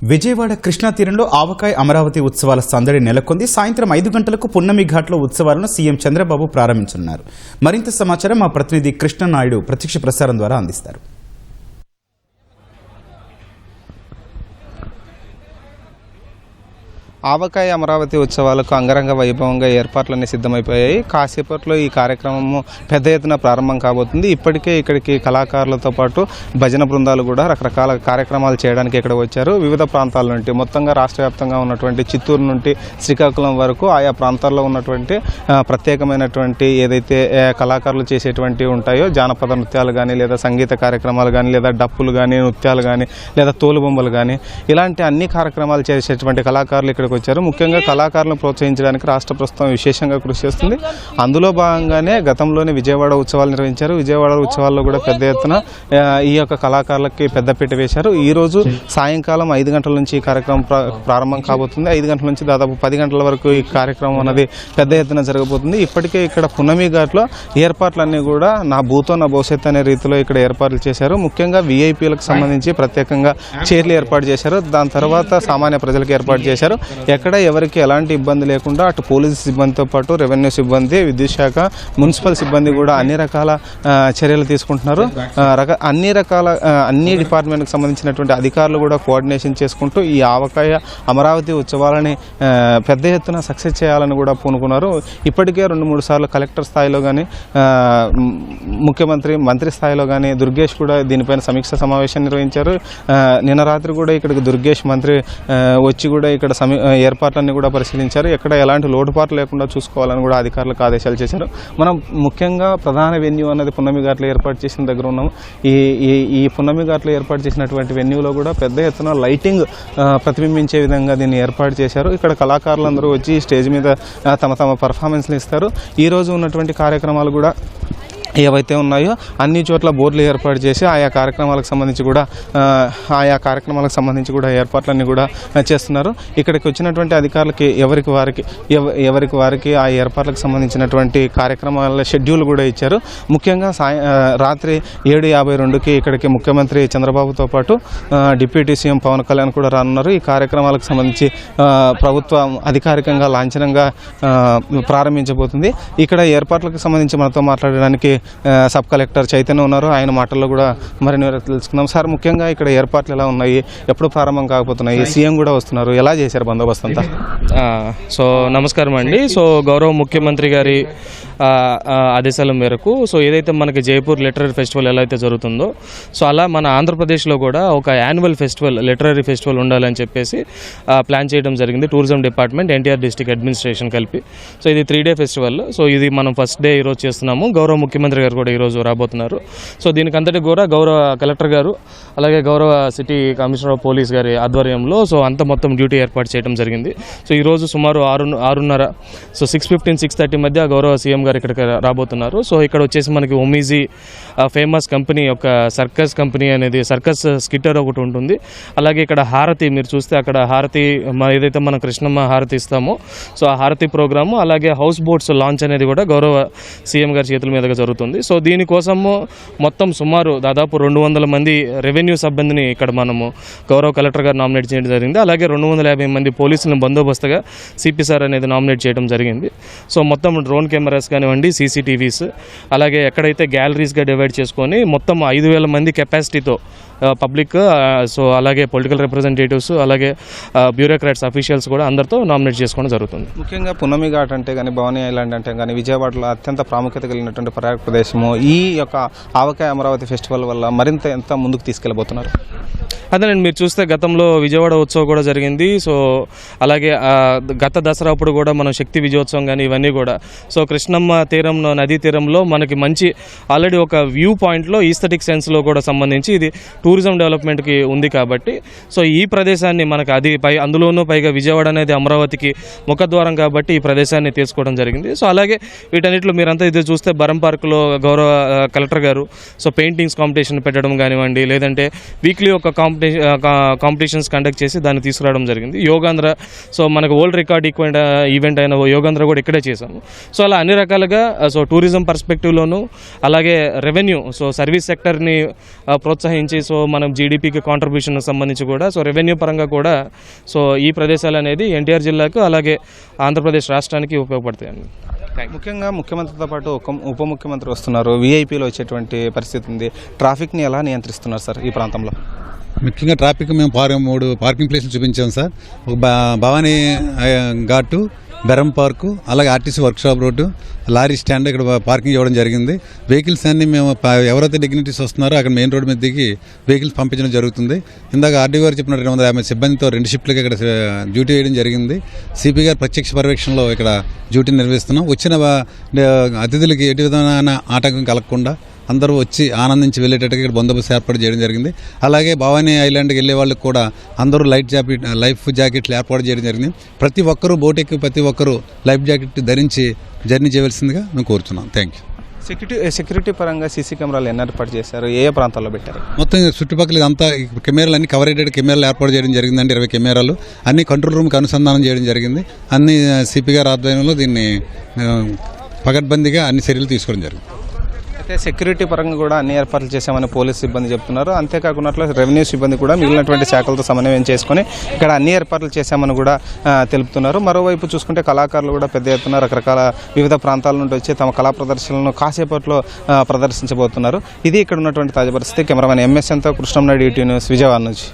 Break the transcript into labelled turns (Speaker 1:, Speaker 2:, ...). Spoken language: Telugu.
Speaker 1: విజయవాడ కృష్ణా తీరంలో ఆవకాయ అమరావతి ఉత్సవాల సందడి నెలకొంది. సాయంత్రం 5 గంటలకు పున్నమి ఘాట్లో ఉత్సవాలను సీఎం చంద్రబాబు ప్రారంభించనున్నారు. మరింత సమాచారం మా ప్రతినిధి కృష్ణనాయుడు ప్రత్యక్ష ప్రసారం ద్వారా అందిస్తారు.
Speaker 2: ఆవకాయ అమరావతి ఉత్సవాలకు అంగరంగ వైభవంగా ఏర్పాట్లన్నీ సిద్ధమైపోయాయి. కాసేపట్లో ఈ కార్యక్రమం పెద్ద ఎత్తున ప్రారంభం కాబోతుంది. ఇప్పటికే ఇక్కడికి కళాకారులతో పాటు భజన బృందాలు కూడా రకరకాల కార్యక్రమాలు చేయడానికి ఇక్కడ వచ్చారు. వివిధ ప్రాంతాల నుండి మొత్తంగా రాష్ట్ర వ్యాప్తంగా ఉన్నటువంటి చిత్తూరు నుండి శ్రీకాకుళం వరకు ఆయా ప్రాంతాల్లో ఉన్నటువంటి ప్రత్యేకమైనటువంటి ఏదైతే కళాకారులు చేసేటువంటివి ఉంటాయో జానపద నృత్యాలు కానీ లేదా సంగీత కార్యక్రమాలు కానీ లేదా డప్పులు కానీ నృత్యాలు కానీ లేదా తోలుబొమ్మలు కానీ ఇలాంటి అన్ని కార్యక్రమాలు చేసేటువంటి కళాకారులు ఇక్కడ వచ్చారు. ముఖ్యంగా కళాకారులను ప్రోత్సహించడానికి రాష్ట్ర ప్రభుత్వం విశేషంగా కృషి చేస్తుంది. అందులో భాగంగానే గతంలోనే విజయవాడ ఉత్సవాలు నిర్వహించారు. విజయవాడ ఉత్సవాల్లో కూడా పెద్ద ఎత్తున ఈ యొక్క కళాకారులకి పెద్దపీట వేశారు. ఈ రోజు సాయంకాలం 5 గంటల నుంచి ఈ కార్యక్రమం ప్రారంభం కాబోతుంది. 5 గంటల నుంచి దాదాపు 10 గంటల వరకు ఈ కార్యక్రమం అనేది పెద్ద ఎత్తున జరగబోతుంది. ఇప్పటికే ఇక్కడ పున్నమి ఘాట్లో ఏర్పాట్లన్నీ కూడా నా భూతో నా భవిష్యత్ అనే రీతిలో ఇక్కడ ఏర్పాట్లు చేశారు. ముఖ్యంగా వీఐపీలకు సంబంధించి ప్రత్యేకంగా చైర్లు ఏర్పాటు చేశారు. దాని తర్వాత సామాన్య ప్రజలకు ఏర్పాటు చేశారు. ఎక్కడ ఎవరికి ఎలాంటి ఇబ్బంది లేకుండా అటు పోలీసు సిబ్బందితో పాటు రెవెన్యూ సిబ్బంది, విద్యుత్ శాఖ, మున్సిపల్ సిబ్బంది కూడా అన్ని రకాల చర్యలు తీసుకుంటున్నారు. అన్ని డిపార్ట్మెంట్కి సంబంధించినటువంటి అధికారులు కూడా కోఆర్డినేషన్ చేసుకుంటూ ఈ ఆవకాయ అమరావతి ఉత్సవాలని పెద్ద ఎత్తున సక్సెస్ చేయాలని కూడా పూనుకున్నారు. ఇప్పటికే 2-3 సార్లు కలెక్టర్ స్థాయిలో కానీ మంత్రి స్థాయిలో కానీ దుర్గేష్ కూడా దీనిపైన సమీక్ష సమావేశం నిర్వహించారు. నిన్న రాత్రి కూడా ఇక్కడికి దుర్గేష్ మంత్రి వచ్చి కూడా ఇక్కడ ఏర్పాట్లన్నీ కూడా పరిశీలించారు. ఎక్కడ ఎలాంటి లోటుపాట్లు లేకుండా చూసుకోవాలని కూడా అధికారులకు ఆదేశాలు చేశారు. మనం ముఖ్యంగా ప్రధాన వెన్యూ అన్నది పున్నమి ఘాట్లో ఏర్పాటు చేసిన దగ్గర ఉన్నాము. ఈ పున్నమి ఘాట్లో ఏర్పాటు చేసినటువంటి వెన్యూలో కూడా పెద్ద ఎత్తున లైటింగ్ ప్రతిబింబించే విధంగా దీన్ని ఏర్పాటు చేశారు. ఇక్కడ కళాకారులందరూ వచ్చి స్టేజ్ మీద తమ పర్ఫార్మెన్స్లు ఇస్తారు. ఈ రోజు ఉన్నటువంటి కార్యక్రమాలు కూడా ఏవైతే ఉన్నాయో అన్ని చోట్ల బోర్డులు ఏర్పాటు చేసి ఆయా కార్యక్రమాలకు సంబంధించి కూడా ఏర్పాట్లన్నీ కూడా చేస్తున్నారు. ఇక్కడికి వచ్చినటువంటి అధికారులకి ఎవరికి వారికి ఆ ఏర్పాట్లకు సంబంధించినటువంటి కార్యక్రమాల షెడ్యూల్ కూడా ఇచ్చారు. ముఖ్యంగా రాత్రి 7:52కి ఇక్కడికి ముఖ్యమంత్రి చంద్రబాబుతో పాటు డిప్యూటీ సీఎం పవన్ కళ్యాణ్ కూడా రానున్నారు. ఈ కార్యక్రమాలకు సంబంధించి ప్రభుత్వం అధికారికంగా లాంఛనంగా ప్రారంభించబోతుంది. ఇక్కడ ఏర్పాట్లకు సంబంధించి మనతో మాట్లాడడానికి సబ్ కలెక్టర్ చైతన్య ఉన్నారు. ఆయన మాటల్లో కూడా మరిన్ని వివరాలు తెలుసుకుందాం. సార్, ముఖ్యంగా ఇక్కడ ఏర్పాట్లు ఎలా ఉన్నాయి, ఎప్పుడు ప్రారంభం కాకపోతున్నాయి, సీఎం కూడా వస్తున్నారు, ఎలా చేశారు బందోబస్తు అంతా?
Speaker 3: సో నమస్కారం అండి. సో గౌరవ ముఖ్యమంత్రి గారి ఆదేశాల మేరకు ఏదైతే మనకి జైపూర్ లిటరరీ ఫెస్టివల్ ఎలా అయితే జరుగుతుందో అలా మన ఆంధ్రప్రదేశ్లో కూడా ఒక యాన్యువల్ ఫెస్టివల్, లిటరరీ ఫెస్టివల్ ఉండాలని చెప్పేసి ప్లాన్ చేయడం జరిగింది. Tourism department, NTR district administration కలిపి. ఇది 3 డే ఫెస్టివల్. ఇది మనం ఫస్ట్ డే ఈరోజు చేస్తున్నాము. గౌరవ ముఖ్యమంత్రి గారు కూడా ఈరోజు రాబోతున్నారు. దీనికి అంతటి కూడా గౌరవ కలెక్టర్ గారు అలాగే గౌరవ సిటీ కమిషనర్ ఆఫ్ పోలీస్ గారి ఆధ్వర్యంలో అంత మొత్తం డ్యూటీ ఏర్పాటు చేయడం జరిగింది. ఈరోజు సుమారు 6:30 6:15 6:30 మధ్య గౌరవ సీఎం గారు ఇక్కడికి రాబోతున్నారు. ఇక్కడ వచ్చేసి మనకి ఒమీజీ ఫేమస్ కంపెనీ యొక్క సర్కస్ కంపెనీ అనేది సర్కస్ స్కిట్టర్ ఒకటి ఉంటుంది. అలాగే ఇక్కడ హారతి మీరు చూస్తే అక్కడ హారతి ఏదైతే మనం కృష్ణమ్మ హారతి ఇస్తామో ఆ హారతి ప్రోగ్రాము, అలాగే హౌస్ బోట్స్ లాంచ్ అనేది కూడా గౌరవ సీఎం గారి చేతుల మీదుగా జరుగుతుంది. దీనికోసము మొత్తం సుమారు దాదాపు 200 మంది రెవెన్యూ సిబ్బందిని ఇక్కడ మనము గౌరవ కలెక్టర్ గారు నామినేట్ చేయడం జరిగింది. అలాగే 250 మంది పోలీసులను బందోబస్తుగా సిపి సార్ అనేది నామినేట్ చేయడం జరిగింది. మొత్తం డ్రోన్ కెమెరాస్ కానివ్వండి, సీసీటీవీస్, అలాగే ఎక్కడైతే గ్యాలరీస్గా డివైడ్ చేసుకొని మొత్తం 5,000 మంది కెపాసిటీతో పబ్లిక్, అలాగే పొలిటికల్ రిప్రజెంటేటివ్స్, అలాగే బ్యూరోక్రాట్స్, అఫీషియల్స్ కూడా అందరితో నామినేట్ చేసుకోవడం జరుగుతుంది.
Speaker 2: ముఖ్యంగా పున్నమి ఘాట్ అంటే కానీ, భవానీ ఐలాండ్ అంటే కానీ విజయవాడలో అత్యంత ప్రాముఖ్యత కలిగినటువంటి పర్యాటక ప్రదేశము. ఈ యొక్క ఆవకాయ అమరావతి ఫెస్టివల్ వల్ల మరింత ఎంత ముందుకు తీసుకెళ్ళబోతున్నారు?
Speaker 3: అదేనండి, మీరు చూస్తే గతంలో విజయవాడ ఉత్సవం కూడా జరిగింది. అలాగే గత దసరా అప్పుడు కూడా మనం శక్తి విజయోత్సవం కానీ ఇవన్నీ కూడా కృష్ణమ్మ తీరంలో, నదీ తీరంలో మనకి మంచి ఆల్రెడీ ఒక వ్యూ పాయింట్లో ఈస్థెటిక్ సెన్స్లో కూడా సంబంధించి ఇది టూరిజం డెవలప్మెంట్కి ఉంది కాబట్టి ఈ ప్రదేశాన్ని మనకు అందులోనూ పైగా విజయవాడ అనేది అమరావతికి ముఖద్వారం కాబట్టి ఈ ప్రదేశాన్ని తీసుకోవడం జరిగింది. అలాగే వీటన్నిటిలో మీరంతా ఇది చూస్తే బరం పార్కులో గౌరవ కలెక్టర్ గారు పెయింటింగ్స్ కాంపిటీషన్ పెట్టడం కానివ్వండి, లేదంటే వీక్లీ ఒక కాంపిటీషన్స్ కండక్ట్ చేసి దాన్ని తీసుకురావడం జరిగింది. యోగాంధ్ర మనకు వరల్డ్ రికార్డ్ ఈవెంట్ అయిన యోగాంధ్ర కూడా ఇక్కడే చేశాము. అలా అన్ని రకాలుగా టూరిజం పర్స్పెక్టివ్లోను, అలాగే రెవెన్యూ సర్వీస్ సెక్టర్ని ప్రోత్సహించి మనం జీడిపికి కాంట్రిబ్యూషన్ సంబంధించి కూడా సో రెవెన్యూ పరంగా కూడా సో ఈ ప్రదేశాలు అనేది ఎన్టీఆర్ జిల్లాకు అలాగే ఆంధ్రప్రదేశ్ రాష్ట్రానికి ఉపయోగపడతాయండి.
Speaker 2: ముఖ్యంగా ముఖ్యమంత్రితో పాటు ఉప ముఖ్యమంత్రి వస్తున్నారు, వీఐపీలో వచ్చేటువంటి పరిస్థితి ఉంది. ట్రాఫిక్ని ఎలా నియంత్రిస్తున్నారు సార్ ఈ ప్రాంతంలో?
Speaker 4: ముఖ్యంగా ట్రాఫిక్ మేము 3 పార్కింగ్ ప్లేస్లు చూపించాం సార్. ఒక భవానీ ఘాటు, బెరం పార్కు, అలాగే RTC workshop road, lorry stand ఇక్కడ పార్కింగ్ ఇవ్వడం జరిగింది. వెహికల్స్ అన్ని మేము ఎవరైతే డిగ్నిటీస్ వస్తున్నారో అక్కడ మెయిన్ రోడ్ మీద దిగి వెహికల్స్ పంపించడం జరుగుతుంది. ఇందాక ఆర్డీ గారు చెప్పిన 250 సిబ్బందితో 2 షిఫ్ట్లకి ఇక్కడ డ్యూటీ వేయడం జరిగింది. సిపి గారు ప్రత్యక్ష పర్యవేక్షణలో ఇక్కడ డ్యూటీ నిర్వహిస్తున్నాం. వచ్చిన అతిథులకి ఎటు విధమైన ఆటంకం కలగకుండా అందరూ వచ్చి ఆనందించి వెళ్ళేటట్టుగా ఇక్కడ బందోబస్తు ఏర్పాటు చేయడం జరిగింది. అలాగే భవానీ ఐలాండ్కి వెళ్ళే వాళ్ళకి కూడా అందరూ లైఫ్ జాకెట్లు ఏర్పాటు చేయడం జరిగింది. ప్రతి ఒక్కరూ బోట్ ఎక్కి ప్రతి ఒక్కరూ లైఫ్ జాకెట్ ధరించి జర్నీ చేయవలసిందిగా మేము కోరుతున్నాం. Thank you.
Speaker 2: సెక్యూరిటీ పరంగా సీసీ కెమెరాలు ఎన్ని ఏర్పాటు చేశారు, ఏ ప్రాంతాల్లో పెట్టారు?
Speaker 4: మొత్తం చుట్టుపక్కల అంతా కెమెరాలు అన్ని కవర్ అయ్యేటట్టు కెమెరాలు ఏర్పాటు చేయడం జరిగిందండి. 20 కెమెరాలు అన్ని కంట్రోల్ రూమ్కి అనుసంధానం చేయడం జరిగింది. అన్ని సిపి గారి ఆధ్వర్యంలో దీన్ని పకడ్బందీగా అన్ని చర్యలు తీసుకోవడం జరిగింది.
Speaker 2: అయితే సెక్యూరిటీ పరంగా కూడా అన్ని ఏర్పాట్లు చేశామని పోలీస్ సిబ్బంది చెప్తున్నారు. అంతేకాకుండా రెవెన్యూ సిబ్బంది కూడా మిగిలినటువంటి శాఖలతో సమన్వయం చేసుకుని ఇక్కడ అన్ని ఏర్పాట్లు చేశామని కూడా తెలుపుతున్నారు. మరోవైపు చూసుకుంటే కళాకారులు కూడా పెద్ద ఎత్తున రకరకాల వివిధ ప్రాంతాల నుండి వచ్చి తమ కళా ప్రదర్శనలను కాసేపట్లో ప్రదర్శించబోతున్నారు. ఇది ఇక్కడ ఉన్నటువంటి తాజా పరిస్థితి. కెమెరామెన్ ఎంఎస్ఎన్తో కృష్ణంనాయుడు, ఈటీ న్యూస్, విజయవాడ నుంచి.